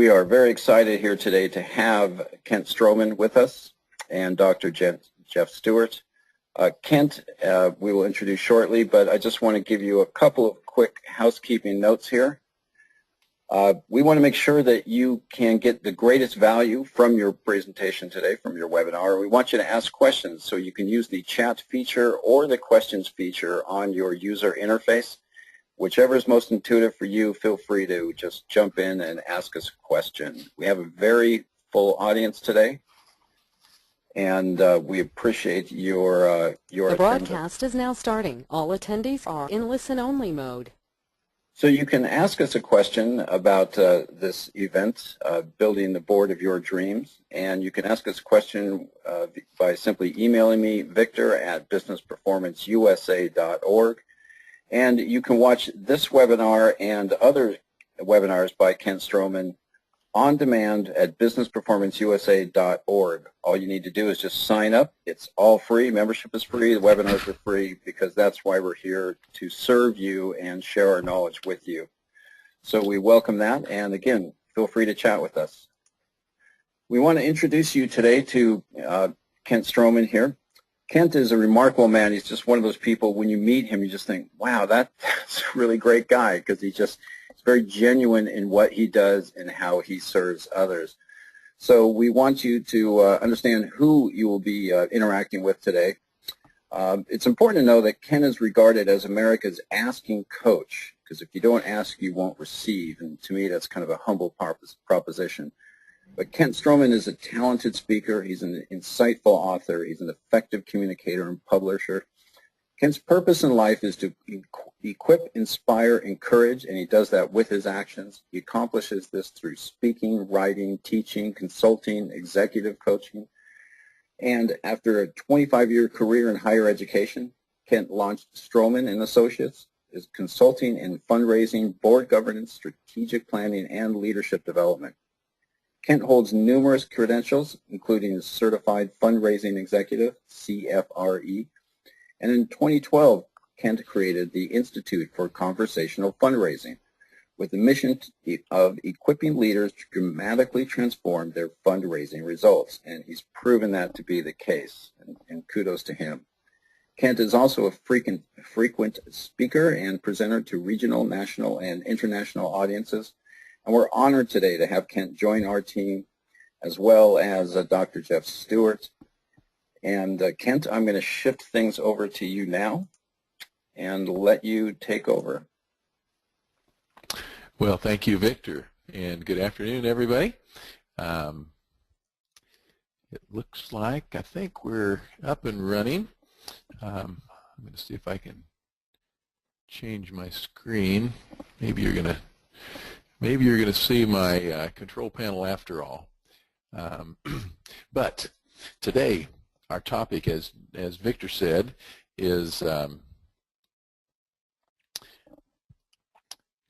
We are very excited here today to have Kent Stroman with us and Dr. Jeff Stewart. Kent, we will introduce shortly, but I just want to give you a couple of quick housekeeping notes here. We want to make sure that you can get the greatest value from your presentation today, from your webinar. We want you to ask questions, so you can use the chat feature or the questions feature on your user interface. Whichever is most intuitive for you, feel free to just jump in and ask us a question. We have a very full audience today, and we appreciate your The broadcast is now starting. All attendees are in listen-only mode. So you can ask us a question about this event, Building the Board of Your Dreams, and you can ask us a question by simply emailing me, victor@businessperformanceusa.org. And you can watch this webinar and other webinars by Kent Stroman on demand at businessperformanceusa.org. All you need to do is just sign up. It's all free. Membership is free. The webinars are free, because that's why we're here, to serve you and share our knowledge with you. So we welcome that. And again, feel free to chat with us. We want to introduce you today to Kent Stroman here. Kent is a remarkable man. He's just one of those people, when you meet him, you just think, wow, that's a really great guy, because he's very genuine in what he does and how he serves others. So we want you to understand who you will be interacting with today. It's important to know that Ken is regarded as America's asking coach, because if you don't ask, you won't receive. And to me, that's kind of a humble proposition. But Kent Stroman is a talented speaker. He's an insightful author. He's an effective communicator and publisher. Kent's purpose in life is to equip, inspire, encourage, and he does that with his actions. He accomplishes this through speaking, writing, teaching, consulting, executive coaching. And after a 25-year career in higher education, Kent launched Stroman and Associates, is consulting in fundraising, board governance, strategic planning, and leadership development. Kent holds numerous credentials, including a Certified Fundraising Executive, CFRE, and in 2012, Kent created the Institute for Conversational Fundraising with the mission of equipping leaders to dramatically transform their fundraising results, and he's proven that to be the case, and kudos to him. Kent is also a frequent speaker and presenter to regional, national, and international audiences. And we're honored today to have Kent join our team, as well as Dr. Jeff Stewart. And Kent, I'm going to shift things over to you now and let you take over. Well, thank you, Victor, and good afternoon, everybody. It looks like, I think we're up and running. I'm going to see if I can change my screen. Maybe you're going to see my control panel after all. But today, our topic, as Victor said, is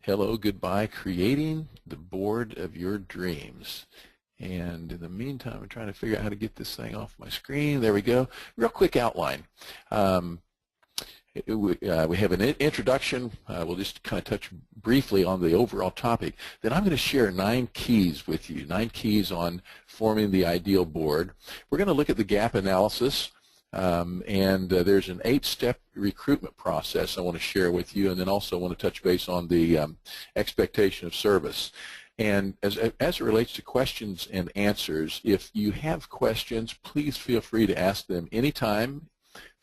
hello, goodbye, creating the board of your dreams. And in the meantime, I'm trying to figure out how to get this thing off my screen. There we go. Real quick outline. We have an introduction. We'll just kind of touch briefly on the overall topic. Then I'm going to share 9 keys with you, 9 keys on forming the ideal board. We're going to look at the gap analysis, and there's an 8-step recruitment process I want to share with you, and then also want to touch base on the expectation of service. And as it relates to questions and answers, if you have questions, please feel free to ask them anytime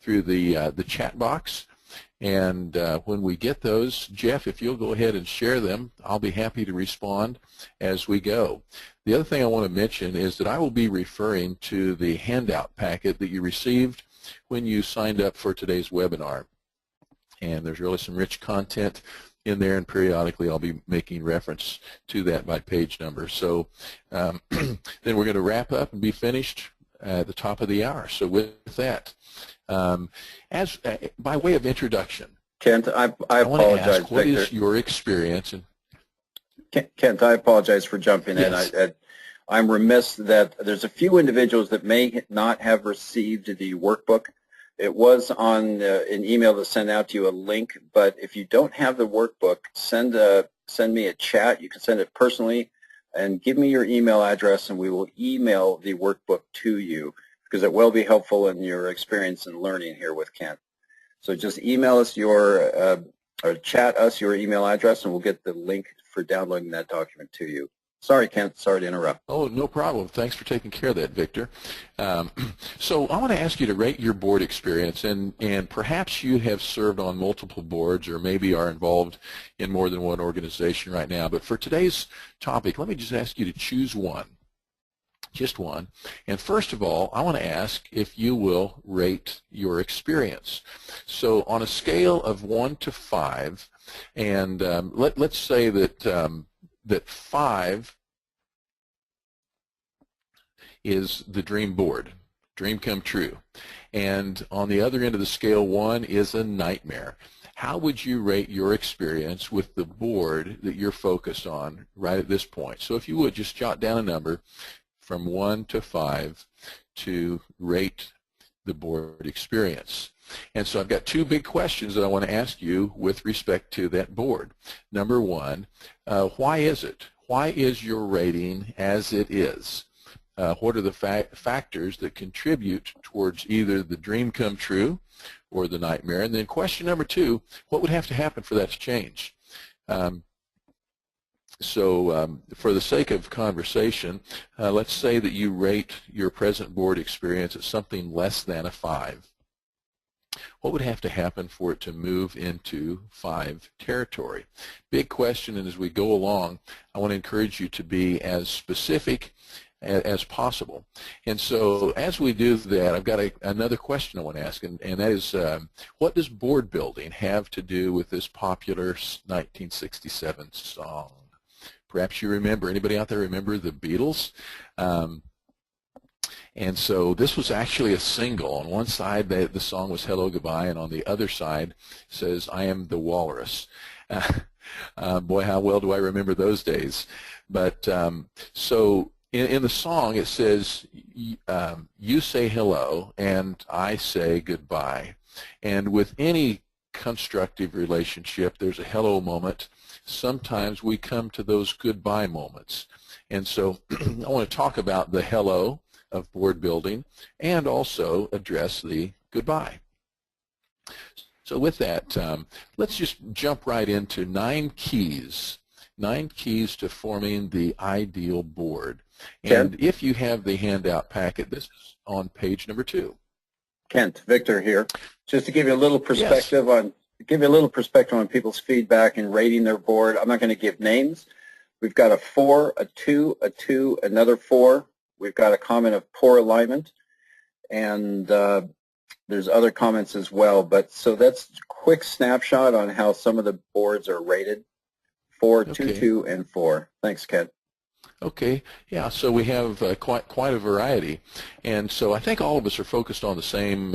through the chat box. And when we get those, Jeff, if you'll go ahead and share them, I'll be happy to respond as we go. The other thing I want to mention is that I will be referring to the handout packet that you received when you signed up for today's webinar. And there's really some rich content in there, and periodically I'll be making reference to that by page number. So then we're going to wrap up and be finished at the top of the hour. So with that, by way of introduction, Kent, I apologize, want to ask, Victor. what is your experience? Kent, I apologize for jumping Yes. in. I'm remiss that there's a few individuals that may not have received the workbook. It was on an email that sent out to you a link, but if you don't have the workbook, send me a chat. You can send it personally and give me your email address and we will email the workbook to you because it will be helpful in your experience in learning here with Kent. So just email us or chat us your email address and we'll get the link for downloading that document to you. Sorry, Kent. Sorry to interrupt. Oh, no problem. Thanks for taking care of that, Victor. So I want to ask you to rate your board experience, and perhaps you have served on multiple boards or maybe are involved in more than one organization right now. But for today's topic, let me just ask you to choose one, just one. And first of all, I want to ask if you will rate your experience. So on a scale of 1 to 5, and let's say that that 5 is the dream board, dream come true. And on the other end of the scale, 1 is a nightmare. How would you rate your experience with the board that you're focused on right at this point? So if you would, just jot down a number from 1 to 5 to rate the board experience. And so I've got 2 big questions that I want to ask you with respect to that board. Number 1, why is it? Why is your rating as it is? What are the factors that contribute towards either the dream come true or the nightmare? And then question number 2, what would have to happen for that to change? For the sake of conversation, let's say that you rate your present board experience at something less than a 5. What would have to happen for it to move into 5 territory? Big question, and as we go along, I want to encourage you to be as specific as possible. And so as we do that, I've got another question I want to ask, and that is, what does board building have to do with this popular 1967 song? Perhaps you remember, anybody out there remember the Beatles? And so this was actually a single. On one side, the song was Hello Goodbye, and on the other side says, I am the walrus. Boy, how well do I remember those days. But so in the song, it says, you say hello, and I say goodbye. And with any constructive relationship, there's a hello moment. Sometimes we come to those goodbye moments. And so I want to talk about the hello of board building and also address the goodbye. So with that, let's just jump right into 9 keys to forming the ideal board. And Kent? if you have the handout packet, this is on page number 2. Kent, Victor here. Just to give you a little perspective on people's feedback and rating their board. I'm not going to give names. We've got a 4, a 2, a 2, another 4. We've got a comment of poor alignment, and there's other comments as well. But so that's a quick snapshot on how some of the boards are rated: 4, 2, 2, and 4. Thanks, Kent. Okay, yeah, so we have quite a variety, and so I think all of us are focused on the same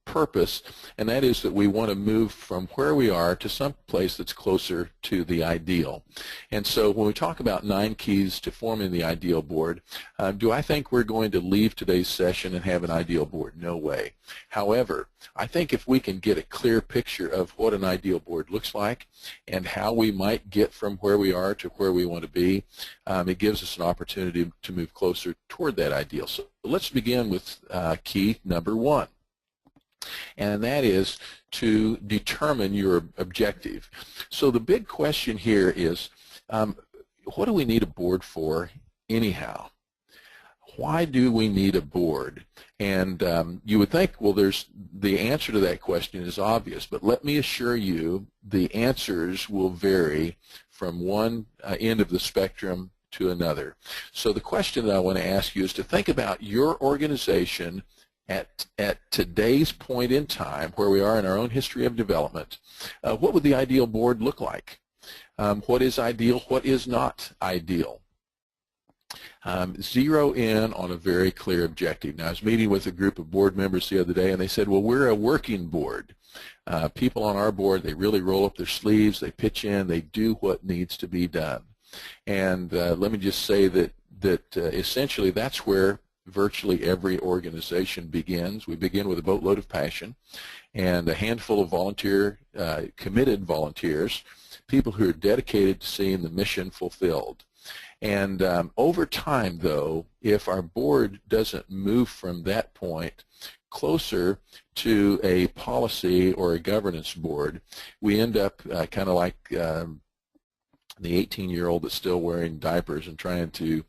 purpose, and that is that we want to move from where we are to some place that's closer to the ideal. And so when we talk about 9 keys to forming the ideal board, do I think we're going to leave today's session and have an ideal board? No way. However, I think if we can get a clear picture of what an ideal board looks like and how we might get from where we are to where we want to be, it gives us an opportunity to move closer toward that ideal. So let's begin with key number 1. And that is to determine your objective. So the big question here is, what do we need a board for anyhow? Why do we need a board? And you would think, well, the answer to that question is obvious, but let me assure you the answers will vary from one end of the spectrum to another. So the question that I want to ask you is to think about your organization at today's point in time, where we are in our own history of development. What would the ideal board look like? What is ideal? What is not ideal? Zero in on a very clear objective. Now, I was meeting with a group of board members the other day, and they said, well, we're a working board. People on our board, they really roll up their sleeves, they pitch in, they do what needs to be done. And let me just say that essentially that's where virtually every organization begins. We begin with a boatload of passion and a handful of committed volunteers, people who are dedicated to seeing the mission fulfilled. And over time, though, if our board doesn't move from that point closer to a policy or a governance board, we end up kind of like the 18-year-old that's still wearing diapers and trying to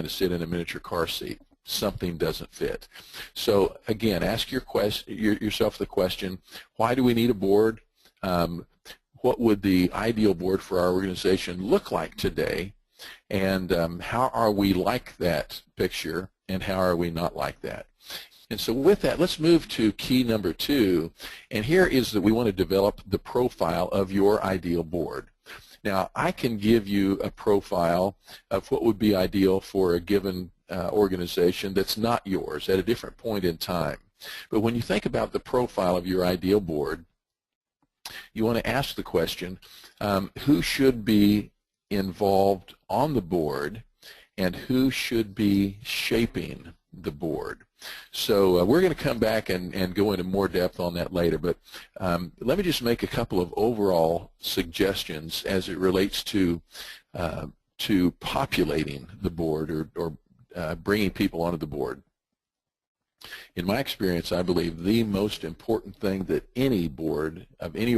sit in a miniature car seat. Something doesn't fit. So again, ask yourself the question, why do we need a board? What would the ideal board for our organization look like today? And how are we like that picture, and how are we not like that? And so with that, let's move to key number 2. And here is that we want to develop the profile of your ideal board. Now, I can give you a profile of what would be ideal for a given organization that's not yours at a different point in time. But when you think about the profile of your ideal board, you want to ask the question, who should be involved on the board, and who should be shaping the board? So we're going to come back and go into more depth on that later, but let me just make a couple of overall suggestions as it relates to populating the board or bringing people onto the board. In my experience, I believe the most important thing that any board of any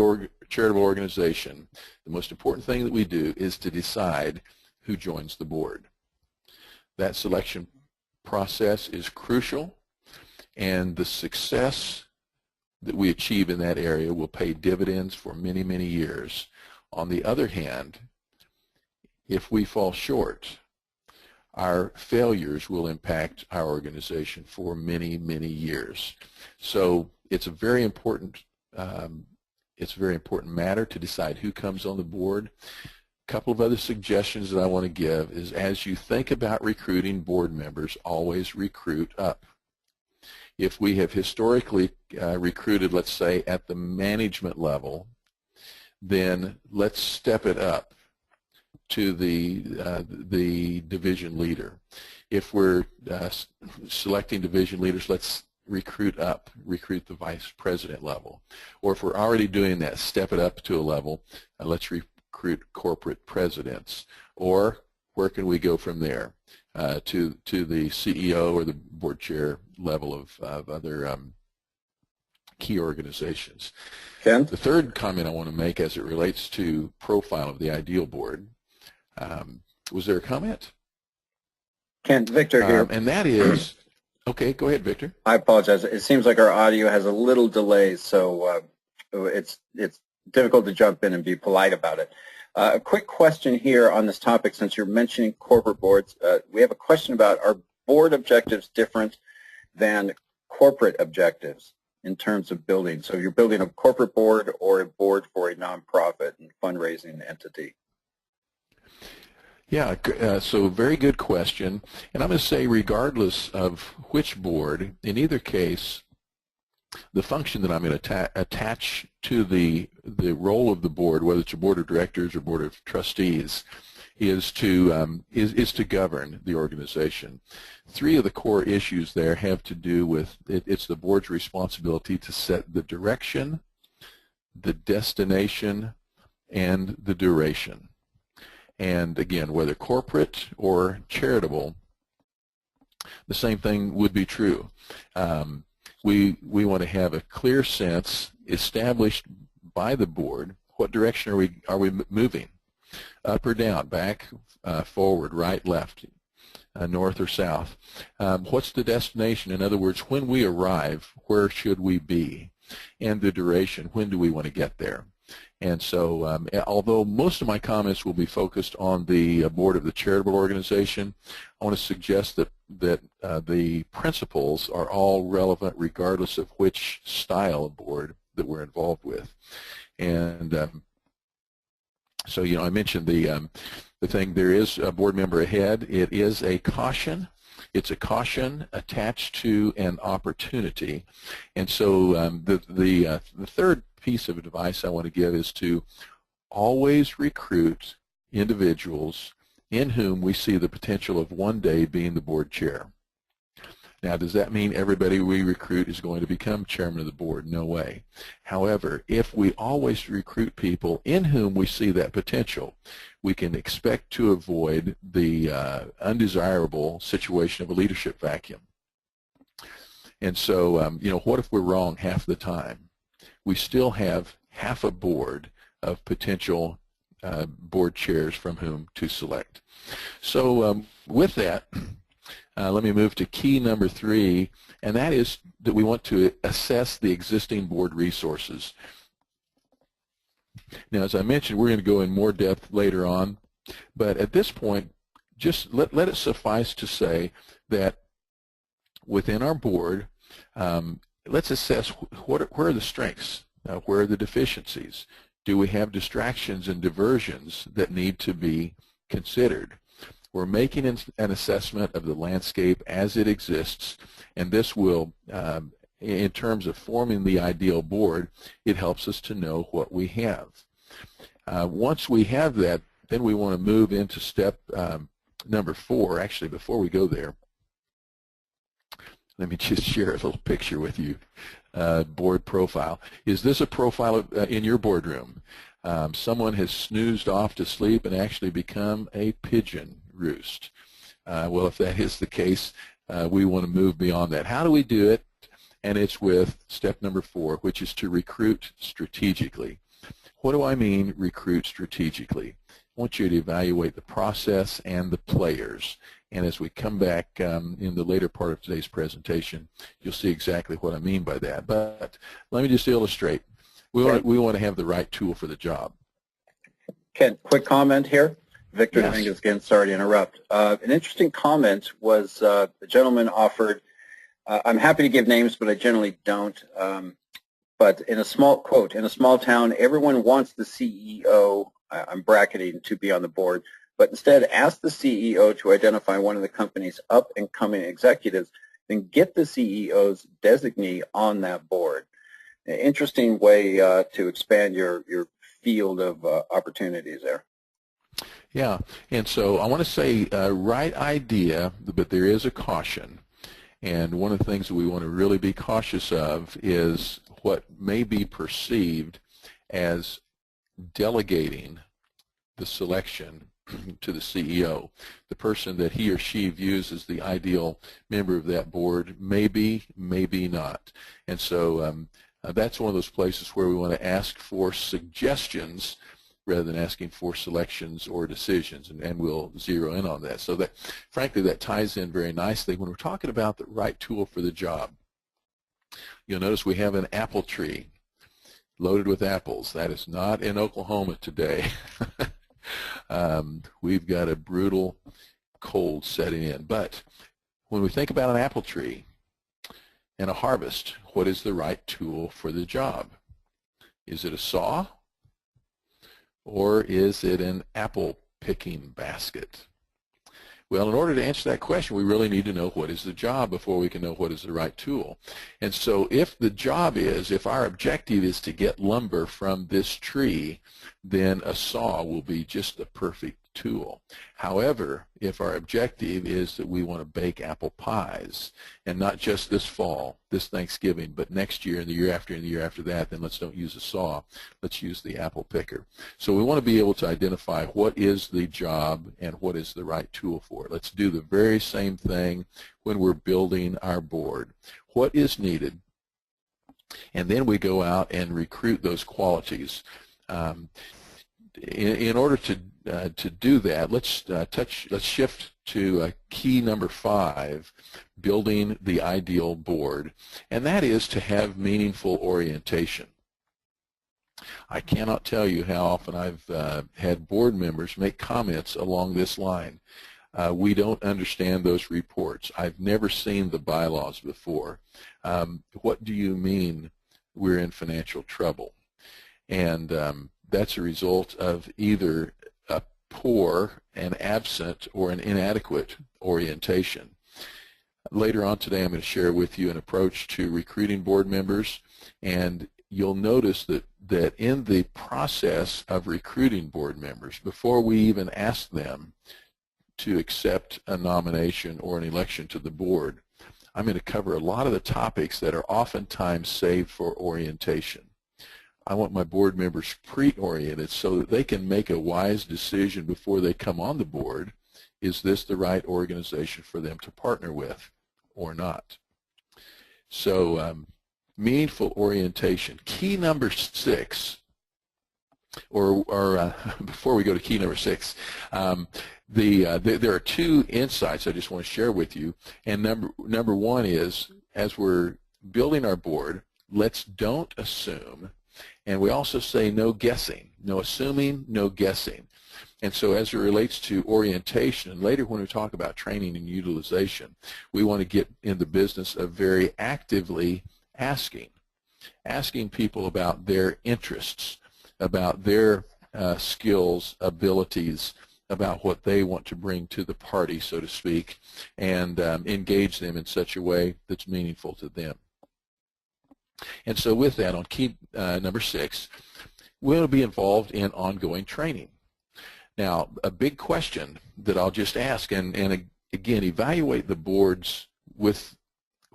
charitable organization, the most important thing that we do is to decide who joins the board. That selection process is crucial, and the success that we achieve in that area will pay dividends for many, many years. On the other hand, if we fall short, our failures will impact our organization for many, many years. So it's a very important matter to decide who comes on the board. A couple of other suggestions that I want to give is, as you think about recruiting board members, always recruit up. If we have historically recruited, let's say, at the management level, then let's step it up to the division leader. If we're selecting division leaders, let's recruit the vice president level. Or if we're already doing that, step it up to a level, let's recruit corporate presidents. Or where can we go from there to the CEO or the board chair level of other key organizations. Ken? The third comment I want to make as it relates to profile of the ideal board, was there a comment? Ken, Victor here. And that is, okay, go ahead, Victor. I apologize. It seems like our audio has a little delay, so it's difficult to jump in and be polite about it. A quick question here on this topic, since you're mentioning corporate boards. We have a question about, are board objectives different than corporate objectives in terms of building? So you're building a corporate board or a board for a nonprofit and fundraising entity. Yeah, so very good question. And I'm going to say, regardless of which board, in either case, the function that I'm going to attach to the role of the board, whether it's a board of directors or board of trustees, is to govern the organization. Three of the core issues there have to do with it's the board's responsibility to set the direction, the destination, and the duration. And again, whether corporate or charitable, the same thing would be true. We want to have a clear sense established by the board. What direction are we moving? Up or down, back, forward, right, left, north or south? What's the destination? In other words, when we arrive, where should we be? And the duration, when do we want to get there? And so, although most of my comments will be focused on the board of the charitable organization, I want to suggest that the principles are all relevant regardless of which style of board that we're involved with. And so, you know, I mentioned the thing, there is a board member ahead. It is a caution. It's a caution attached to an opportunity. And so the third piece of advice I want to give is to always recruit individuals in whom we see the potential of one day being the board chair. Now, does that mean everybody we recruit is going to become chairman of the board? No way. However, if we always recruit people in whom we see that potential, we can expect to avoid the undesirable situation of a leadership vacuum. And so, you know, what if we're wrong half the time? We still have half a board of potential board chairs from whom to select. So with that, let me move to key number 3, and that is that we want to assess the existing board resources. Now, as I mentioned, we're going to go in more depth later on, but at this point, just let it suffice to say that within our board, let's assess where are the strengths, where are the deficiencies. Do we have distractions and diversions that need to be considered? We're making an assessment of the landscape as it exists, and this will, in terms of forming the ideal board, it helps us to know what we have. Once we have that, then we want to move into step number 4. Actually, before we go there, let me just share a little picture with you. Board profile. Is this a profile in your boardroom? Someone has snoozed off to sleep and actually become a pigeon roost. Well, if that is the case, we want to move beyond that. How do we do it? And it's with step number 4, which is to recruit strategically. What do I mean, recruit strategically? I want you to evaluate the process and the players. And as we come back in the later part of today's presentation, you'll see exactly what I mean by that. But let me just illustrate. We want to have the right tool for the job. Ken, quick comment here. Victor Yes. Dominguez again, sorry to interrupt. An interesting comment was the gentleman offered, I'm happy to give names, but I generally don't. But in a small quote, in a small town, everyone wants the CEO, I'm bracketing, to be on the board, but instead ask the CEO to identify one of the company's up-and-coming executives, then get the CEO's designee on that board. An interesting way to expand your field of opportunities there. Yeah, and so I want to say right idea, but there is a caution. And one of the things that we want to really be cautious of is what may be perceived as delegating the selection to the CEO. The person that he or she views as the ideal member of that board may be, maybe not. And so that's one of those places where we want to ask for suggestions rather than asking for selections or decisions, and we'll zero in on that. So that, frankly, that ties in very nicely when we're talking about the right tool for the job. You'll notice we have an apple tree loaded with apples. That is not in Oklahoma today. We've got a brutal cold setting in. But when we think about an apple tree and a harvest, what is the right tool for the job? Is it a saw? Or is it an apple picking basket? Well, in order to answer that question, we really need to know what is the job before we can know what is the right tool. And so if the job is, if our objective is to get lumber from this tree, then a saw will be just the perfect tool. However, if our objective is that we want to bake apple pies, and not just this fall, this Thanksgiving, but next year and the year after and the year after that, then let's don't use a saw, let's use the apple picker. So we want to be able to identify what is the job and what is the right tool for it. Let's do the very same thing when we're building our board. What is needed? And then we go out and recruit those qualities. In order to do that, let's shift to key number 5, building the ideal board, and that is to have meaningful orientation. I cannot tell you how often I've had board members make comments along this line. We don't understand those reports. I've never seen the bylaws before. What do you mean we're in financial trouble? And that's a result of either a poor, an absent, or an inadequate orientation. Later on today, I'm going to share with you an approach to recruiting board members, and you'll notice that in the process of recruiting board members, before we even ask them to accept a nomination or an election to the board, I'm going to cover a lot of the topics that are oftentimes saved for orientation. I want my board members pre-oriented so that they can make a wise decision before they come on the board. Is this the right organization for them to partner with or not? So meaningful orientation. Key number 6, before we go to key number 6, there are 2 insights I just want to share with you. And number 1 is, as we're building our board, let's don't assume. And we also say no guessing, no assuming, no guessing. And so as it relates to orientation, and later when we talk about training and utilization, we want to get in the business of very actively asking people about their interests, about their skills, abilities, about what they want to bring to the party, so to speak, and engage them in such a way that's meaningful to them. And so with that, on key number 6, we'll be involved in ongoing training. Now, a big question that I'll just ask, and again, evaluate the boards with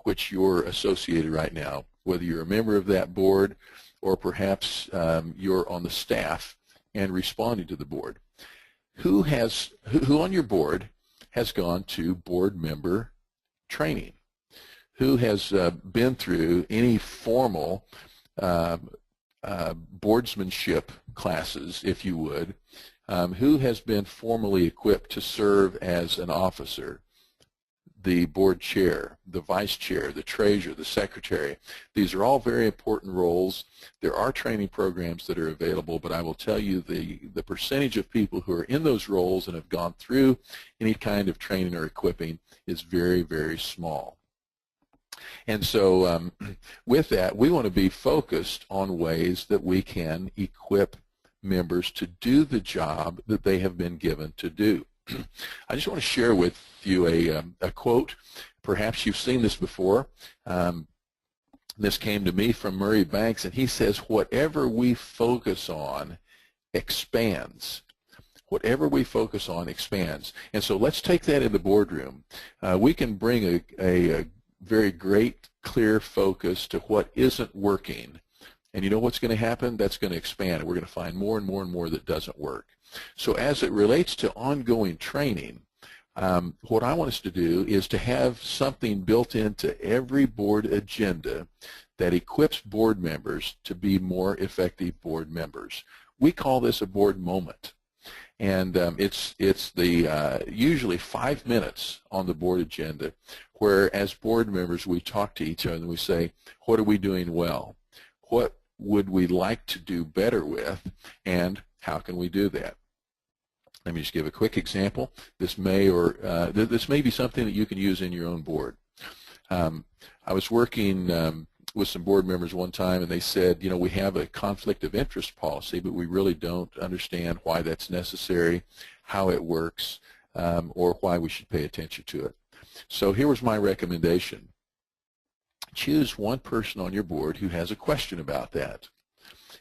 which you're associated right now, whether you're a member of that board or perhaps you're on the staff and responding to the board. Who on your board has gone to board member training? Who has been through any formal boardsmanship classes, if you would? Who has been formally equipped to serve as an officer, the board chair, the vice chair, the treasurer, the secretary? These are all very important roles. There are training programs that are available, but I will tell you the percentage of people who are in those roles and have gone through any kind of training or equipping is very, very small. And so with that, we want to be focused on ways that we can equip members to do the job that they have been given to do. I just want to share with you a quote. Perhaps you've seen this before. This came to me from Murray Banks, and he says, whatever we focus on expands. Whatever we focus on expands. And so let's take that in the boardroom. We can bring a very great, clear focus to what isn't working. And you know what's going to happen? That's going to expand. We're going to find more and more and more that doesn't work. So as it relates to ongoing training, what I want us to do is to have something built into every board agenda that equips board members to be more effective board members. We call this a board moment. And it's the usually 5 minutes on the board agenda where, as board members, we talk to each other and we say, what are we doing well? What would we like to do better with, and how can we do that? Let me just give a quick example. This may be something that you can use in your own board. I was working with some board members one time, and they said, you know, we have a conflict of interest policy, but we really don't understand why that's necessary, how it works, or why we should pay attention to it. So here was my recommendation. Choose one person on your board who has a question about that.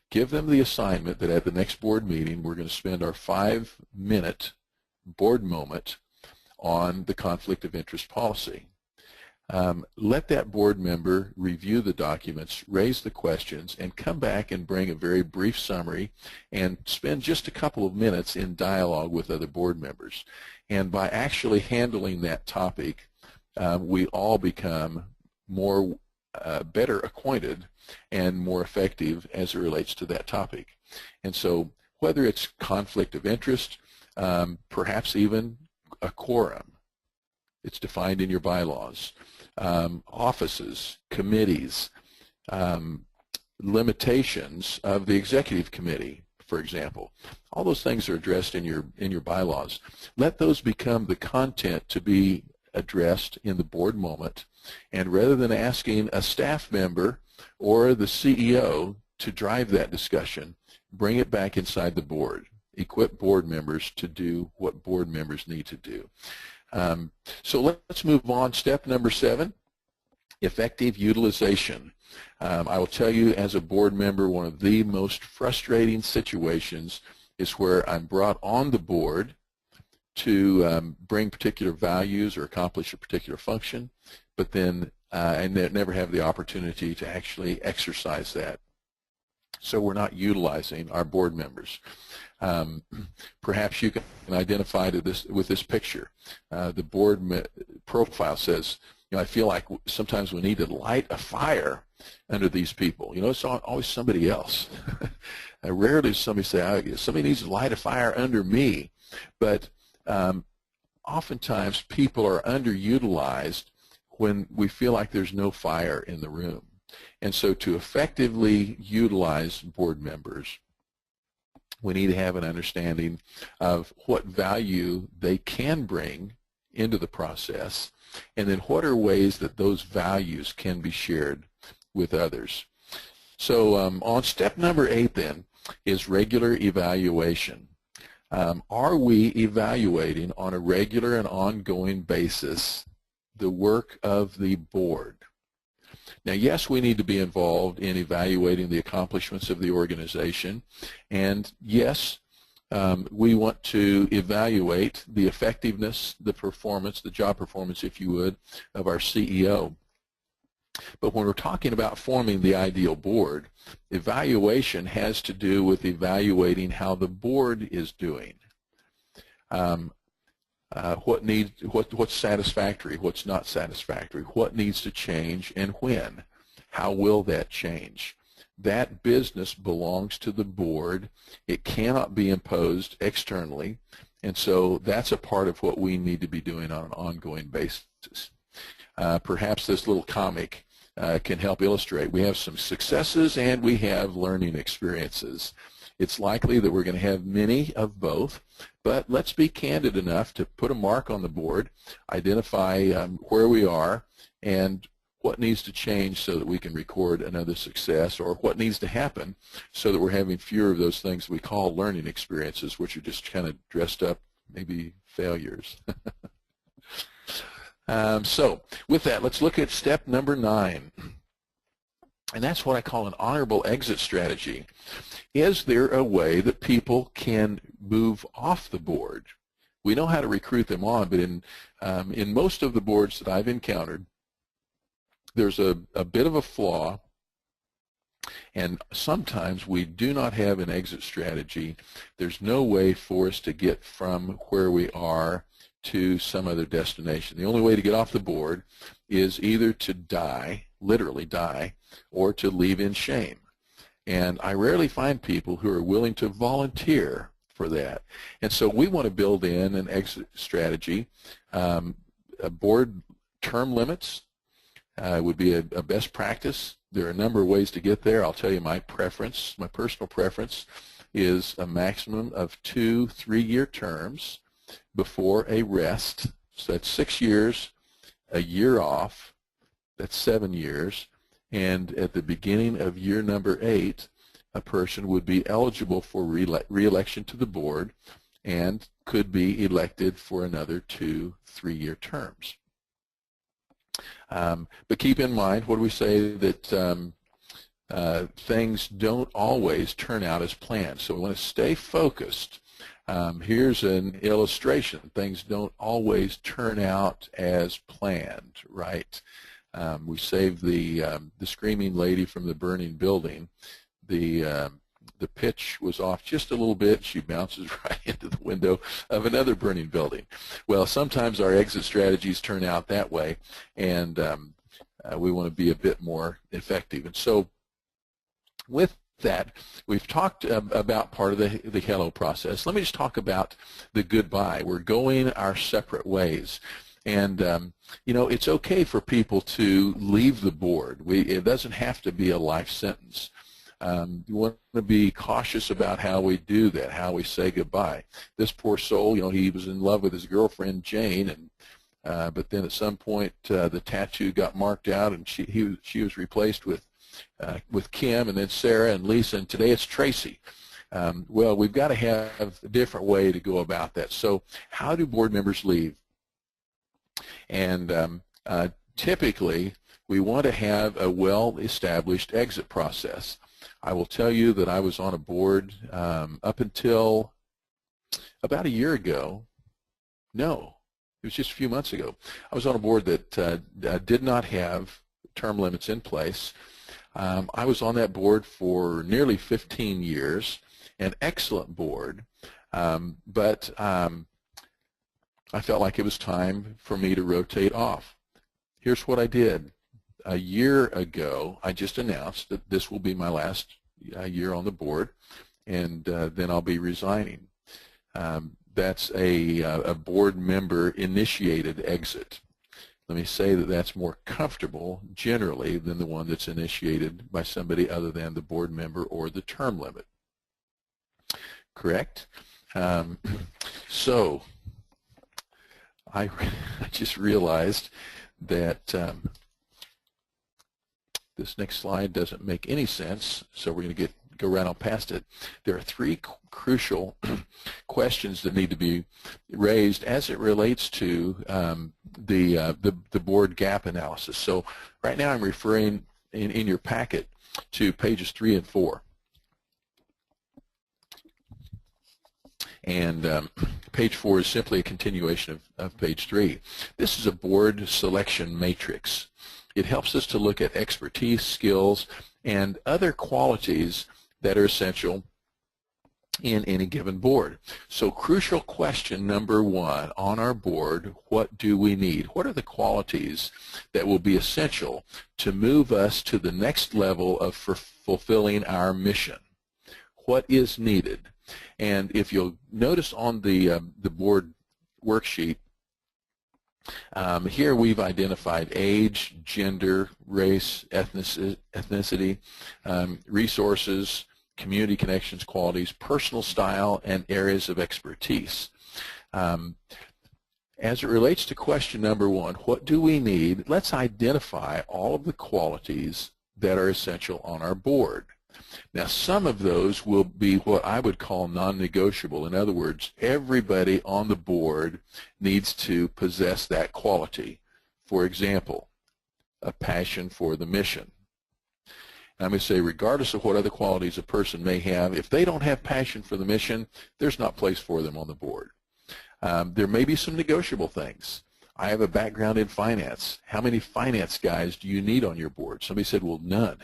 Give them the assignment that at the next board meeting we're going to spend our 5-minute board moment on the conflict of interest policy. Let that board member review the documents, raise the questions, and come back and bring a very brief summary and spend just a couple of minutes in dialogue with other board members. And by actually handling that topic, we all become better acquainted and more effective as it relates to that topic. And so whether it's conflict of interest, perhaps even a quorum, it's defined in your bylaws, offices, committees, limitations of the executive committee, for example. All those things are addressed in your bylaws. Let those become the content to be addressed in the board moment, and rather than asking a staff member or the CEO to drive that discussion, bring it back inside the board. Equip board members to do what board members need to do. So let's move on. Step number 7, effective utilization. I will tell you, as a board member, one of the most frustrating situations is where I'm brought on the board to bring particular values or accomplish a particular function, but then and never have the opportunity to actually exercise that. So we're not utilizing our board members. Perhaps you can identify with this picture. The board profile says, I feel like sometimes we need to light a fire under these people. It's always somebody else. Rarely does somebody say, somebody needs to light a fire under me. But oftentimes people are underutilized when we feel like there's no fire in the room. And so to effectively utilize board members, we need to have an understanding of what value they can bring into the process, and then what are ways that those values can be shared with others. So on step number 8 then is regular evaluation. Are we evaluating on a regular and ongoing basis the work of the board? Now, yes, we need to be involved in evaluating the accomplishments of the organization, and yes, we want to evaluate the effectiveness, the performance, the job performance, if you would, of our CEO. But when we're talking about forming the ideal board, evaluation has to do with evaluating how the board is doing. What's satisfactory, what's not satisfactory, what needs to change, and when. How will that change? That business belongs to the board. It cannot be imposed externally, and so that's a part of what we need to be doing on an ongoing basis. Perhaps this little comic can help illustrate. We have some successes and we have learning experiences. It's likely that we're going to have many of both, but let's be candid enough to put a mark on the board, identify where we are and what needs to change so that we can record another success, or what needs to happen so that we're having fewer of those things we call learning experiences, which are just kind of dressed up, maybe failures. So with that, let's look at step number 9. And that's what I call an honorable exit strategy. Is there a way that people can move off the board? We know how to recruit them on, but in most of the boards that I've encountered, there's a bit of a flaw, and sometimes we do not have an exit strategy. There's no way for us to get from where we are to some other destination. The only way to get off the board is either to die, literally die, or to leave in shame. And I rarely find people who are willing to volunteer for that. And so we want to build in an exit strategy. Board term limits would be a best practice. There are a number of ways to get there. I'll tell you my preference, my personal preference is a maximum of 2 3-year terms before a rest. So that's 6 years, a year off, that's 7 years, and at the beginning of year number 8, a person would be eligible for re-election to the board and could be elected for another 2 3-year terms. But keep in mind, what do we say, that things don't always turn out as planned. So we want to stay focused. Here's an illustration. Things don't always turn out as planned, right? We saved the screaming lady from the burning building. The pitch was off just a little bit. She bounces right into the window of another burning building. Well, sometimes our exit strategies turn out that way, and we want to be a bit more effective. And so with that, we've talked about part of the hello process. Let me just talk about the goodbye. We're going our separate ways. And, you know, it's okay for people to leave the board. It doesn't have to be a life sentence. You want to be cautious about how we do that, how we say goodbye. This poor soul, you know, he was in love with his girlfriend, Jane, and but then at some point the tattoo got marked out, and she was replaced with Kim, and then Sarah and Lisa, and today it's Tracy. Well, we've got to have a different way to go about that. So how do board members leave? And typically, we want to have a well-established exit process. I will tell you that I was on a board up until about a year ago. No, It was just a few months ago. I was on a board that did not have term limits in place. I was on that board for nearly 15 years, an excellent board, but I felt like it was time for me to rotate off. Here's what I did. A year ago, I just announced that this will be my last year on the board, and then I'll be resigning. That's a board member initiated exit. Let me say that that's more comfortable generally than the one that's initiated by somebody other than the board member or the term limit. Correct? So I just realized that this next slide doesn't make any sense, so we're going to go right on past it. There are three crucial questions that need to be raised as it relates to the board gap analysis. So right now I'm referring in your packet to pages 3 and 4. And page 4 is simply a continuation of page 3. This is a board selection matrix. It helps us to look at expertise, skills, and other qualities that are essential in any given board. So crucial question number 1 on our board, what do we need? What are the qualities that will be essential to move us to the next level of fulfilling our mission? What is needed? And if you'll notice on the board worksheet, here we've identified age, gender, race, ethnicity, resources, community connections, qualities, personal style, and areas of expertise. As it relates to question number 1, what do we need? Let's identify all of the qualities that are essential on our board. Now, some of those will be what I would call non-negotiable. In other words, everybody on the board needs to possess that quality. For example, a passion for the mission. And I'm going to say, regardless of what other qualities a person may have, if they don't have passion for the mission, there's not place for them on the board. There may be some negotiable things. I have a background in finance. How many finance guys do you need on your board? Somebody said, well, none.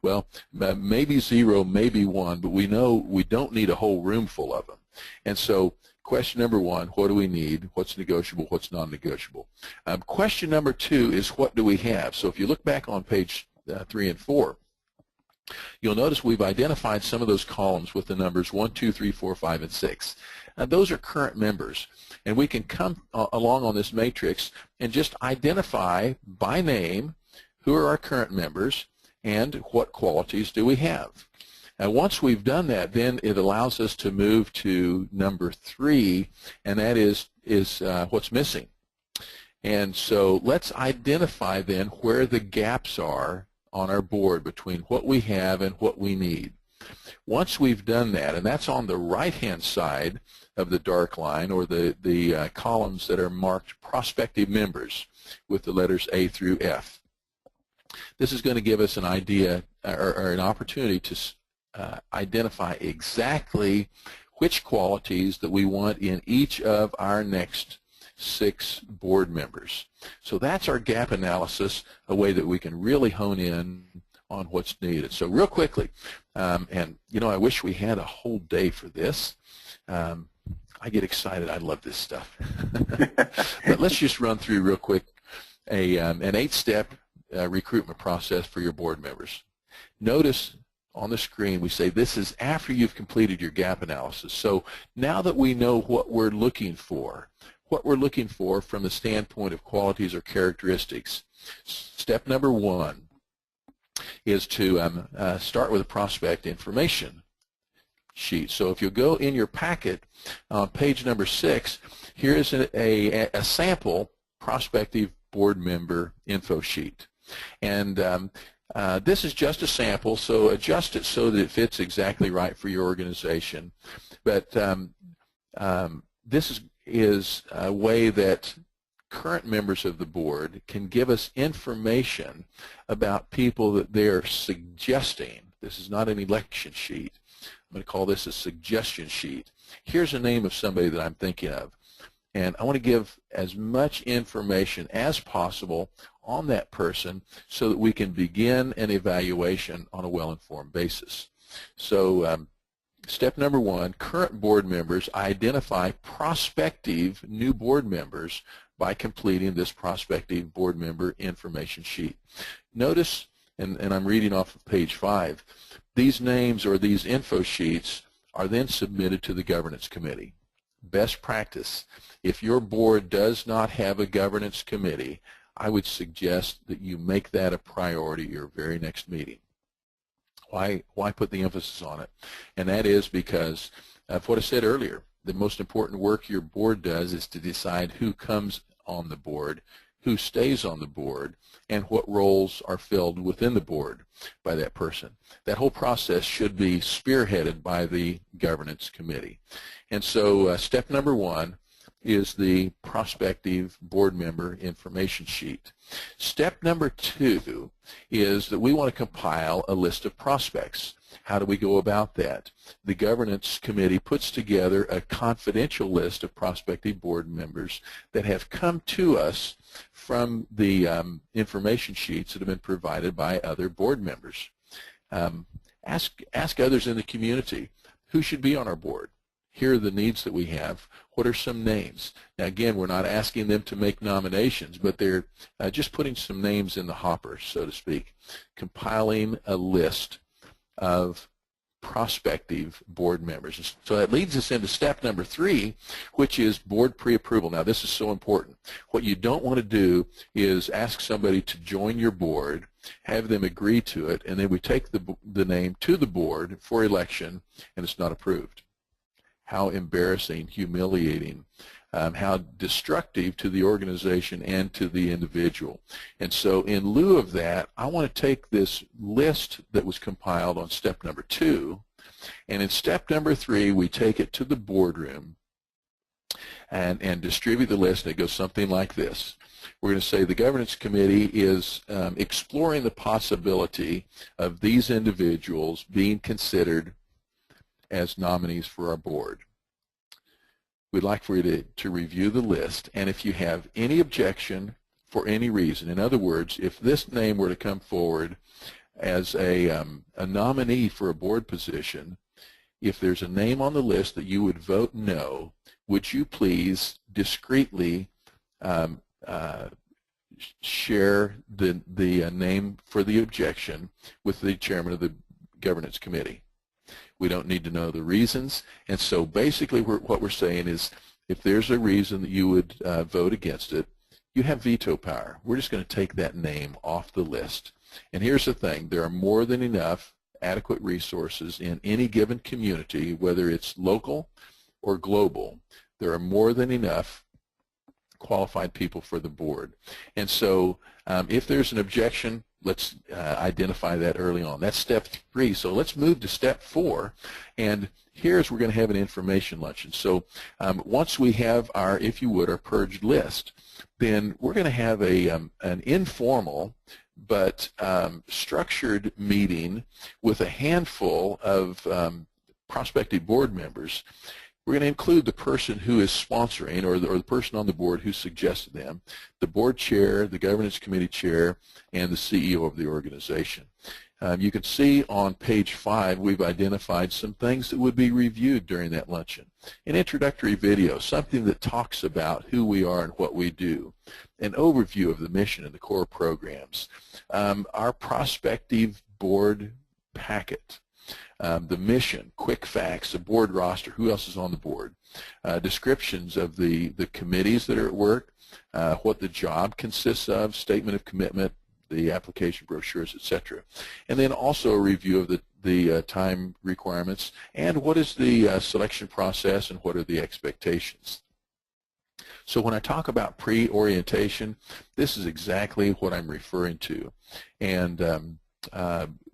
Well, maybe 0, maybe 1, but we know we don't need a whole room full of them. And so question number 1, what do we need? What's negotiable? What's non-negotiable? Question number 2 is, what do we have? So if you look back on page 3 and 4, you'll notice we've identified some of those columns with the numbers 1, 2, 3, 4, 5, and 6. Those are current members, and we can come along on this matrix and just identify by name who are our current members and what qualities do we have. And once we've done that, then it allows us to move to number 3, and that is what's missing. And so let's identify then where the gaps are on our board between what we have and what we need. Once we've done that, and that's on the right-hand side of the dark line, or the columns that are marked prospective members with the letters A through F. This is going to give us an idea or an opportunity to identify exactly which qualities that we want in each of our next 6 board members. So that's our gap analysis, a way that we can really hone in on what's needed. So real quickly, and you know, I wish we had a whole day for this. I get excited. I love this stuff. But let's just run through real quick an 8-step recruitment process for your board members. Notice on the screen we say this is after you've completed your gap analysis. So now that we know what we're looking for from the standpoint of qualities or characteristics, step number 1 is to start with a prospect information sheet. So if you go in your packet, page number 6, here is a sample prospective board member info sheet. And this is just a sample, so adjust it so that it fits exactly right for your organization. But this is a way that current members of the board can give us information about people that they're suggesting. This is not an election sheet. I'm going to call this a suggestion sheet. Here's a name of somebody that I'm thinking of. And I want to give as much information as possible on that person so that we can begin an evaluation on a well-informed basis. So step number 1, current board members identify prospective new board members by completing this prospective board member information sheet. Notice, and I'm reading off of page 5, these names or these info sheets are then submitted to the governance committee. Best practice, if your board does not have a governance committee, I would suggest that you make that a priority your very next meeting. Why put the emphasis on it? And that is because of what I said earlier. The most important work your board does is to decide who comes on the board, who stays on the board, and what roles are filled within the board by that person. That whole process should be spearheaded by the governance committee. And so step number 1 is the prospective board member information sheet. Step number 2 is that we want to compile a list of prospects. How do we go about that? The governance committee puts together a confidential list of prospective board members that have come to us from the information sheets that have been provided by other board members. Ask others in the community who should be on our board. Here are the needs that we have. What are some names? Now, again, we're not asking them to make nominations, but they're just putting some names in the hopper, so to speak, compiling a list of prospective board members. So that leads us into step number 3, which is board pre-approval. Now, this is so important. What you don't want to do is ask somebody to join your board, have them agree to it, and then we take the name to the board for election, and it's not approved. How embarrassing, humiliating, how destructive to the organization and to the individual. And so in lieu of that, I want to take this list that was compiled on step number 2, and in step number 3, we take it to the boardroom and distribute the list. And it goes something like this. We're going to say the governance committee is exploring the possibility of these individuals being considered as nominees for our board. We'd like for you to review the list, and if you have any objection for any reason, in other words, if this name were to come forward as a nominee for a board position, if there's a name on the list that you would vote no, would you please discreetly share the name for the objection with the chairman of the governance committee? We don't need to know the reasons, and so basically what we're saying is if there's a reason that you would vote against it, you have veto power. We're just going to take that name off the list. And here's the thing, there are more than enough adequate resources in any given community, whether it's local or global. There are more than enough qualified people for the board. And so if there's an objection, let's identify that early on. That's step 3. So let's move to step 4. And here's we're going to have an information luncheon. So once we have our, if you would, our purged list, then we're going to have an informal but structured meeting with a handful of prospective board members. We're going to include the person who is sponsoring or the person on the board who suggested them, the board chair, the governance committee chair, and the CEO of the organization. You can see on page 5 we've identified some things that would be reviewed during that luncheon. An introductory video, something that talks about who we are and what we do, an overview of the mission and the core programs, our prospective board packet, the mission, quick facts, the board roster, who else is on the board, descriptions of the committees that are at work, what the job consists of, statement of commitment, the application brochures, etc. And then also a review of the time requirements and what is the selection process and what are the expectations. So when I talk about pre-orientation, this is exactly what I'm referring to. And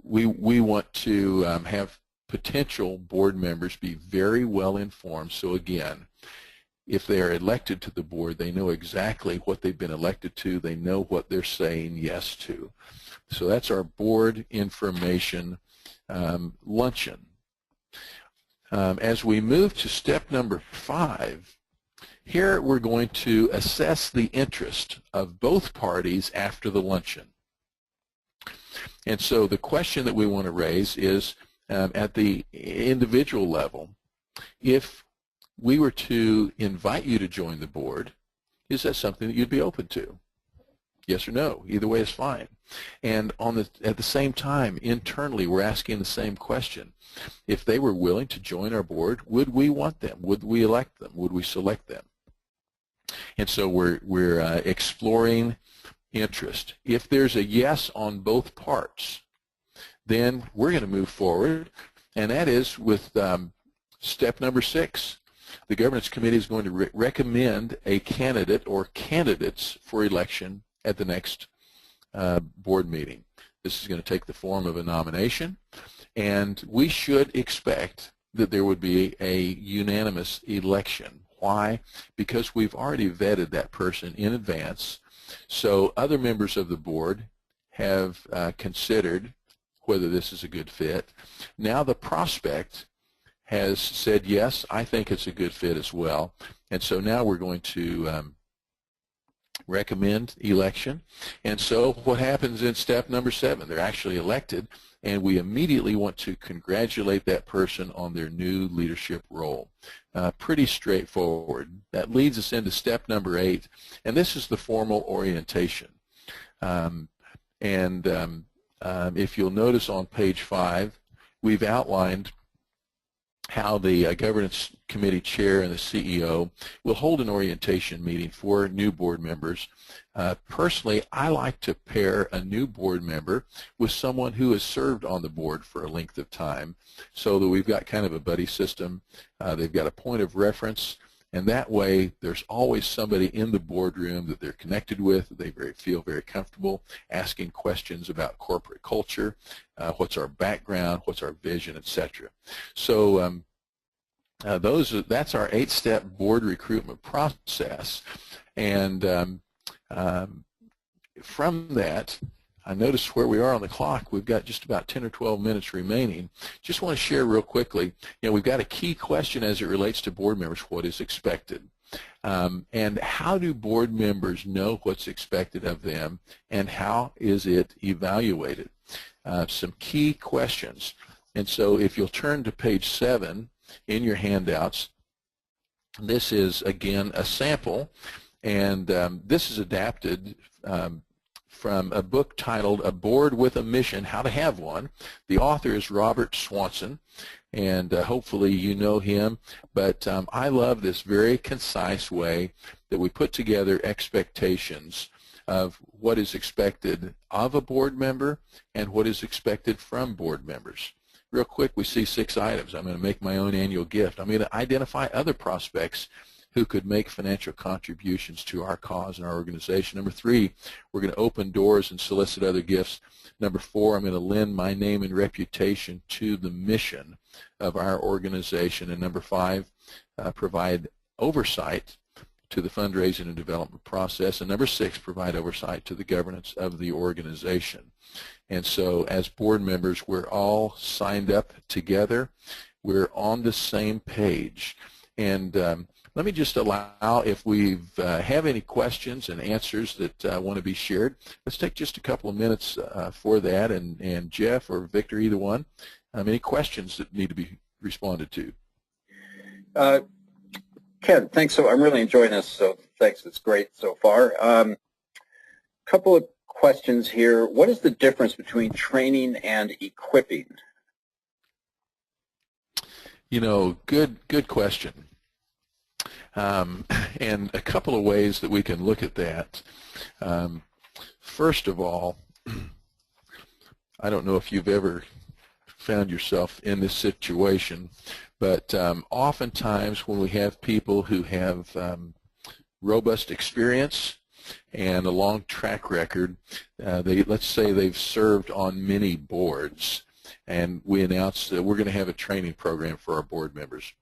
we want to have potential board members be very well informed. So again, if they are elected to the board, they know exactly what they've been elected to. They know what they're saying yes to. So that's our board information luncheon. As we move to step number 5, Here we're going to assess the interest of both parties after the luncheon. And so the question that we want to raise is, at the individual level, if we were to invite you to join the board, is that something that you'd be open to? Yes or no? Either way is fine. And at the same time, internally, we're asking the same question. If they were willing to join our board, would we want them? Would we elect them? Would we select them? And so we're exploring interest. If there's a yes on both parts, then we're going to move forward, and that is with step number 6. The Governance Committee is going to recommend a candidate or candidates for election at the next board meeting. This is going to take the form of a nomination, and we should expect that there would be a unanimous election. Why? Because we've already vetted that person in advance, so other members of the board have considered whether this is a good fit. Now the prospect has said, yes, I think it's a good fit as well. And so now we're going to recommend election. And so what happens in step number 7? They're actually elected, and we immediately want to congratulate that person on their new leadership role. Pretty straightforward. That leads us into step number 8, and this is the formal orientation. If you'll notice on page 5, we've outlined how the Governance Committee Chair and the CEO will hold an orientation meeting for new board members. Personally, I like to pair a new board member with someone who has served on the board for a length of time, so that we've got kind of a buddy system. They've got a point of reference, and that way there's always somebody in the boardroom that they're connected with, that they feel very comfortable asking questions about corporate culture, what's our background, what's our vision, etc. So that's our 8-step board recruitment process. And from that, I noticed where we are on the clock. We've got just about 10 or 12 minutes remaining. Just want to share real quickly, we've got a key question as it relates to board members: what is expected? And how do board members know what's expected of them, and how is it evaluated? Some key questions. And so if you'll turn to page 7 in your handouts, this is, again, a sample, and this is adapted from a book titled A Board with a Mission, How to Have One. The author is Robert Swanson, and hopefully you know him, but I love this very concise way that we put together expectations of what is expected of a board member and what is expected from board members. Real quick, we see 6 items. I'm going to make my own annual gift. I'm going to identify other prospects who could make financial contributions to our cause and our organization. Number 3, we're going to open doors and solicit other gifts. Number 4, I'm going to lend my name and reputation to the mission of our organization. And number 5, provide oversight to the fundraising and development process. And number 6, provide oversight to the governance of the organization. And so as board members, we're all signed up together. We're on the same page. And let me just allow, if we have any questions and answers that want to be shared, let's take just a couple of minutes for that. And Jeff or Victor, either one, any questions that need to be responded to? Ken, thanks. So I'm really enjoying this, so thanks. It's great so far. Couple of questions here. What is the difference between training and equipping? Good question. And a couple of ways that we can look at that. First of all, I don't know if you've ever found yourself in this situation, but oftentimes when we have people who have robust experience and a long track record, let's say they've served on many boards, and we announce that we're going to have a training program for our board members.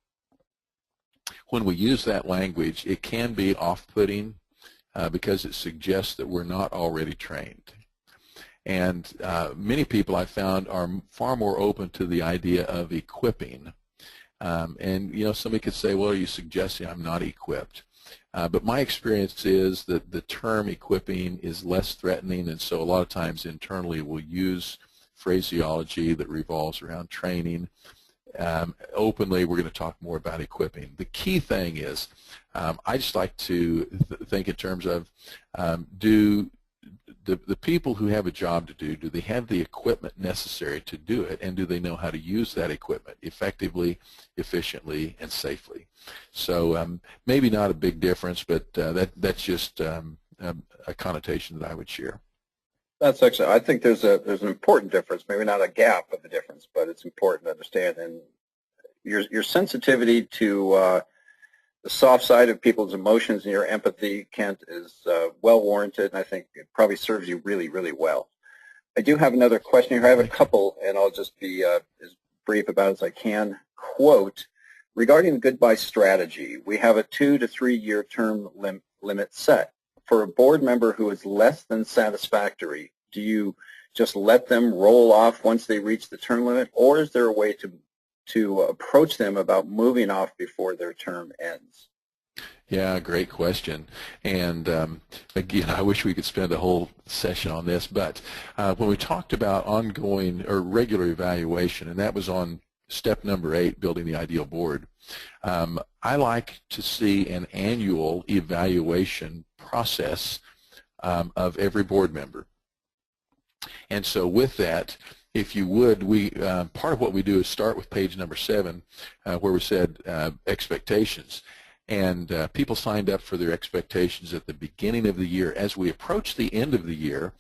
When we use that language, it can be off-putting because it suggests that we're not already trained. And many people I've found are far more open to the idea of equipping. And somebody could say, well, are you suggesting I'm not equipped? But my experience is that the term equipping is less threatening, and so a lot of times internally we'll use phraseology that revolves around training. Openly, we're going to talk more about equipping. The key thing is, I just like to think in terms of, do the people who have a job to do they have the equipment necessary to do it, and do they know how to use that equipment effectively, efficiently, and safely? So maybe not a big difference, but that's just a connotation that I would share. That's actually, I think there's an important difference, maybe not a gap of a difference, but it's important to understand. And your sensitivity to the soft side of people's emotions and your empathy, Kent, is well warranted, and I think it probably serves you really, really well. I do have another question here. I have a couple, and I'll just be as brief about it as I can. Quote, regarding the goodbye strategy, we have a 2 to 3 year term limit set. For a board member who is less than satisfactory, do you just let them roll off once they reach the term limit, or is there a way to approach them about moving off before their term ends? Yeah, great question. And again, I wish we could spend a whole session on this, but when we talked about ongoing or regular evaluation, and that was on step number 8, building the ideal board, I like to see an annual evaluation process of every board member. And so with that, if you would, part of what we do is start with page number 7, where we said expectations. And people signed up for their expectations at the beginning of the year. As we approach the end of the year,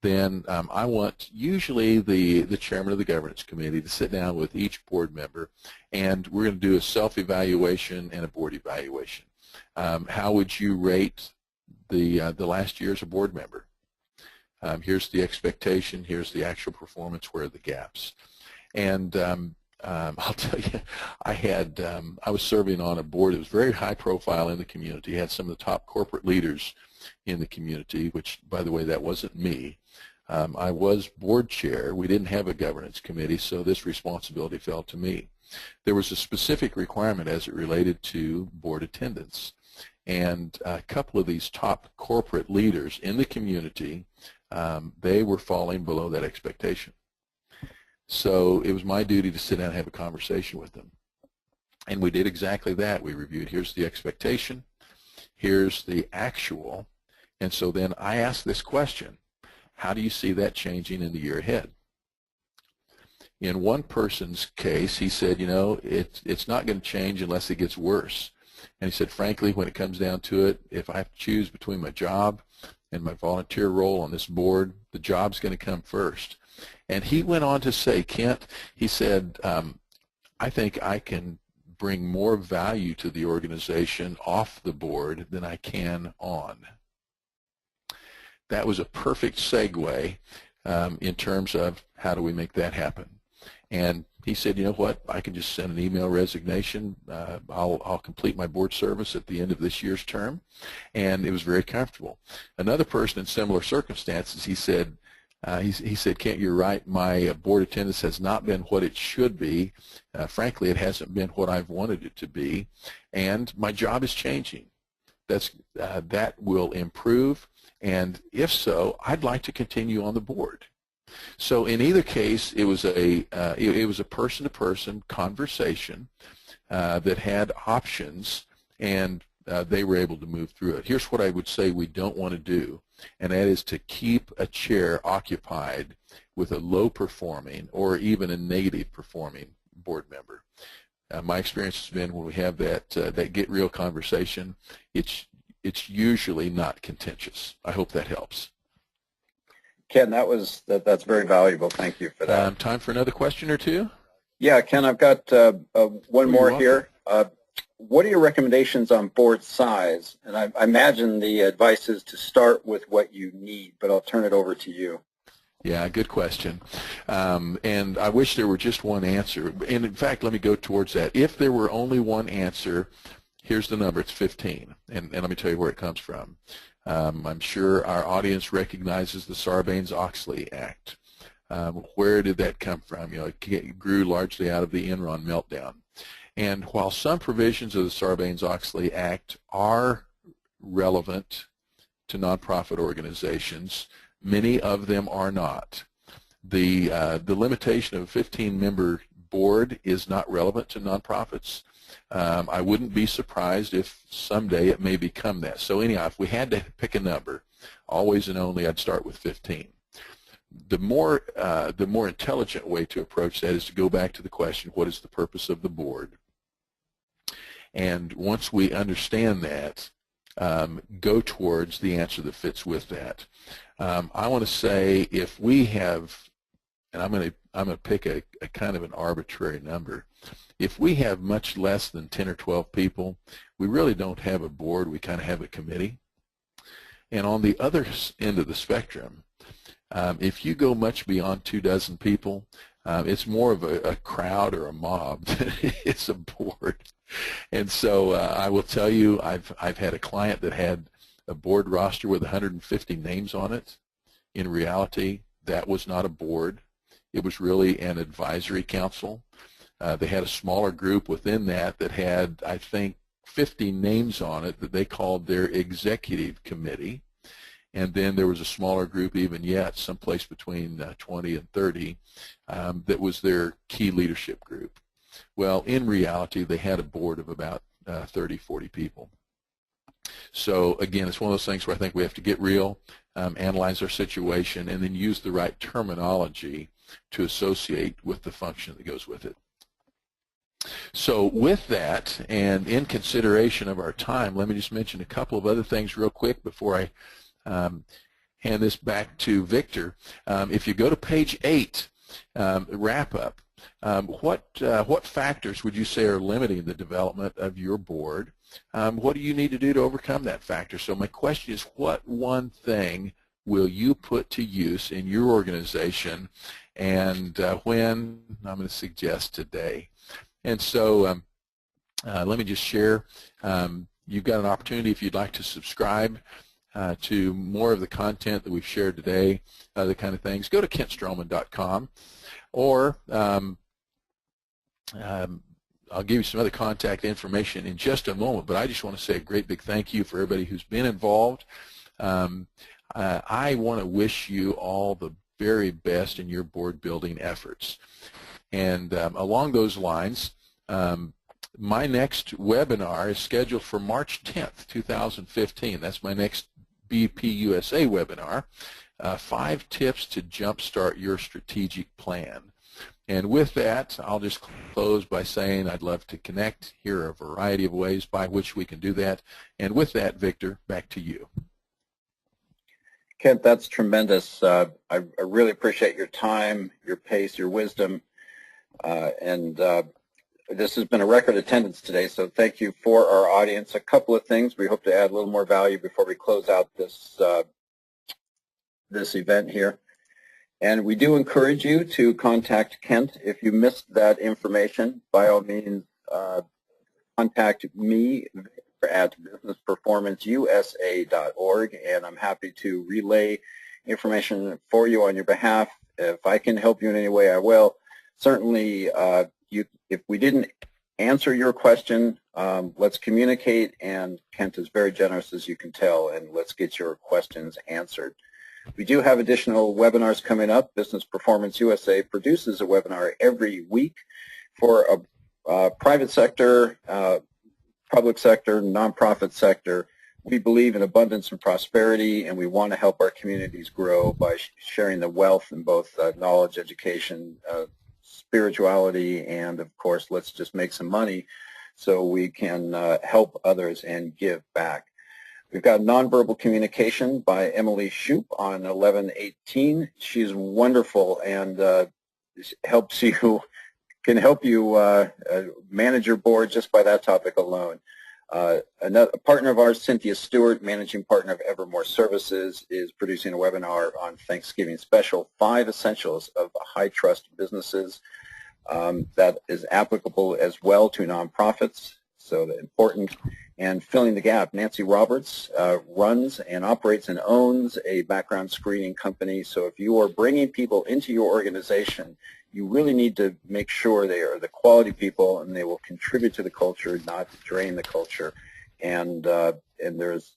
then I want usually the chairman of the governance committee to sit down with each board member, and we're going to do a self-evaluation and a board evaluation. How would you rate the last year as a board member? Here's the expectation, here's the actual performance, where are the gaps? And I'll tell you, I was serving on a board that was very high profile in the community, had some of the top corporate leaders in the community, which, by the way, that wasn't me. I was board chair. We didn't have a governance committee, so this responsibility fell to me. There was a specific requirement as it related to board attendance, and a couple of these top corporate leaders in the community, they were falling below that expectation. So it was my duty to sit down and have a conversation with them. And we did exactly that. We reviewed, here's the expectation, here's the actual, and so then I asked this question: how do you see that changing in the year ahead? In one person's case, he said, you know, it's not going to change unless it gets worse. And he said, frankly, when it comes down to it, if I have to choose between my job and my volunteer role on this board, the job's going to come first. And he went on to say, Kent, he said, I think I can bring more value to the organization off the board than I can on. That was a perfect segue in terms of how do we make that happen. And he said, you know what, I can just send an email resignation. I'll complete my board service at the end of this year's term. And it was very comfortable. Another person in similar circumstances, he said, Kent, you're right, my board attendance has not been what it should be. Frankly, it hasn't been what I've wanted it to be. And my job is changing. That will improve. And if so, I'd like to continue on the board. So in either case, it was a person-to-person conversation that had options, and they were able to move through it. Here's what I would say we don't want to do, and that is to keep a chair occupied with a low-performing or even a negative-performing board member. My experience has been when we have that get real conversation, it's usually not contentious. I hope that helps. Ken, that's very valuable. Thank you for that. Time for another question or two? Yeah, Ken, I've got one more here. What are your recommendations on board size? And I imagine the advice is to start with what you need, but I'll turn it over to you. Yeah, good question. And I wish there were just one answer. And in fact, let me go towards that. If there were only one answer, here's the number. It's 15. And let me tell you where it comes from. I'm sure our audience recognizes the Sarbanes-Oxley Act. Where did that come from? You know, it grew largely out of the Enron meltdown. And while some provisions of the Sarbanes-Oxley Act are relevant to nonprofit organizations. Many of them are not. The limitation of a 15-member board is not relevant to nonprofits. I wouldn't be surprised if someday it may become that. So anyhow, if we had to pick a number, always and only, I'd start with 15. The more intelligent way to approach that is to go back to the question, what is the purpose of the board? And once we understand that, go towards the answer that fits with that. I want to say if we have, and I'm going to pick a kind of an arbitrary number. If we have much less than 10 or 12 people, we really don't have a board. We kind of have a committee. And on the other end of the spectrum, if you go much beyond 24 people, it's more of a crowd or a mob than it's a board. And so I will tell you, I've had a client that had a board roster with 150 names on it. In reality, that was not a board. It was really an advisory council. They had a smaller group within that had, I think, 50 names on it that they called their executive committee. And then there was a smaller group even yet, someplace between 20 and 30, that was their key leadership group. Well, in reality, they had a board of about 30, 40 people. So again, it's one of those things where I think we have to get real, analyze our situation, and then use the right terminology to associate with the function that goes with it. So with that, and in consideration of our time, let me just mention a couple of other things real quick before I hand this back to Victor. If you go to page 8, wrap up, what factors would you say are limiting the development of your board? What do you need to do to overcome that factor? So my question is, what one thing will you put to use in your organization, and when? I'm going to suggest today. And so let me just share. You've got an opportunity, if you'd like to subscribe to more of the content that we've shared today, the kind of things, go to kentstroman.com, or I'll give you some other contact information in just a moment, but I just want to say a great big thank you for everybody who's been involved. I want to wish you all the very best in your board building efforts. And along those lines, my next webinar is scheduled for March 10th, 2015. That's my next BP USA webinar, 5 tips to jumpstart your strategic plan. And with that, I'll just close by saying I'd love to connect. Here are a variety of ways by which we can do that. And with that, Victor, back to you. Kent, that's tremendous. I really appreciate your time, your pace, your wisdom, and this has been a record attendance today, so thank you for our audience. A couple of things. We hope to add a little more value before we close out this, this event here. And we do encourage you to contact Kent. If you missed that information, by all means, contact me at businessperformanceusa.org, and I'm happy to relay information for you on your behalf. If I can help you in any way, I will. Certainly, if we didn't answer your question, let's communicate, and Kent is very generous, as you can tell, and let's get your questions answered. We do have additional webinars coming up. Business Performance USA produces a webinar every week for a private sector, public sector, nonprofit sector. We believe in abundance and prosperity, and we want to help our communities grow by sharing the wealth in both knowledge, education, spirituality, and of course, let's just make some money so we can help others and give back. We've got Nonverbal Communication by Emily Shoup on 11/18. She's wonderful and can help you manage your board just by that topic alone. Another partner of ours, Cynthia Stewart, managing partner of Evermore Services, is producing a webinar on Thanksgiving special, 5 Essentials of High Trust Businesses. That is applicable as well to nonprofits, so important. And Filling the Gap, Nancy Roberts runs and operates and owns a background screening company. So if you are bringing people into your organization, you really need to make sure they are the quality people and they will contribute to the culture, not drain the culture. And there's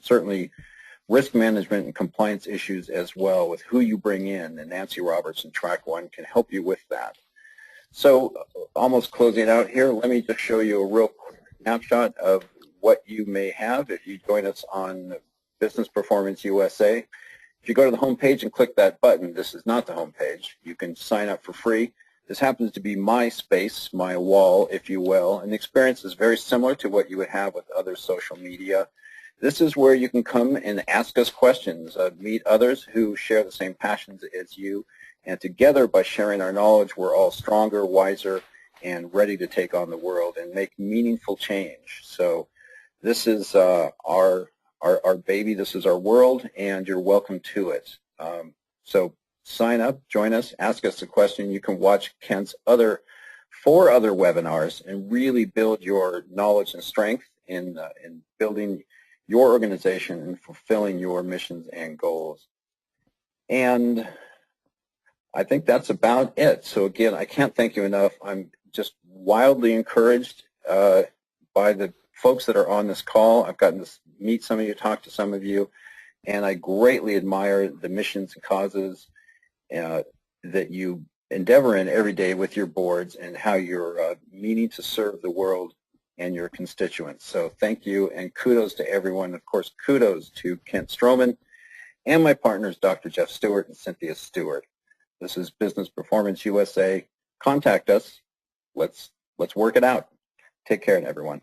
Certainly risk management and compliance issues as well with who you bring in, and Nancy Roberts in Track 1 can help you with that. So almost closing out here, let me just show you a real quick snapshot of what you may have if you join us on Business Performance USA. If you go to the home page and click that button, this is not the home page. You can sign up for free. This happens to be my space, my wall, if you will, and the experience is very similar to what you would have with other social media. This is where you can come and ask us questions, meet others who share the same passions as you, and together, by sharing our knowledge, we're all stronger, wiser, and ready to take on the world and make meaningful change. So this is our baby, this is our world, and you're welcome to it. So sign up, join us, ask us a question. You can watch Kent's 4 other webinars and really build your knowledge and strength in building your organization and fulfilling your missions and goals. And I think that's about it. So again, I can't thank you enough. I'm just wildly encouraged by the folks that are on this call. I've gotten to meet some of you, talk to some of you, and I greatly admire the missions and causes that you endeavor in every day with your boards and how you're meaning to serve the world and your constituents. So thank you, and kudos to everyone. Of course, kudos to Kent Stroman and my partners, Dr. Jeff Stewart and Cynthia Stewart. This is Business Performance USA. Contact us. Let's work it out. Take care, everyone.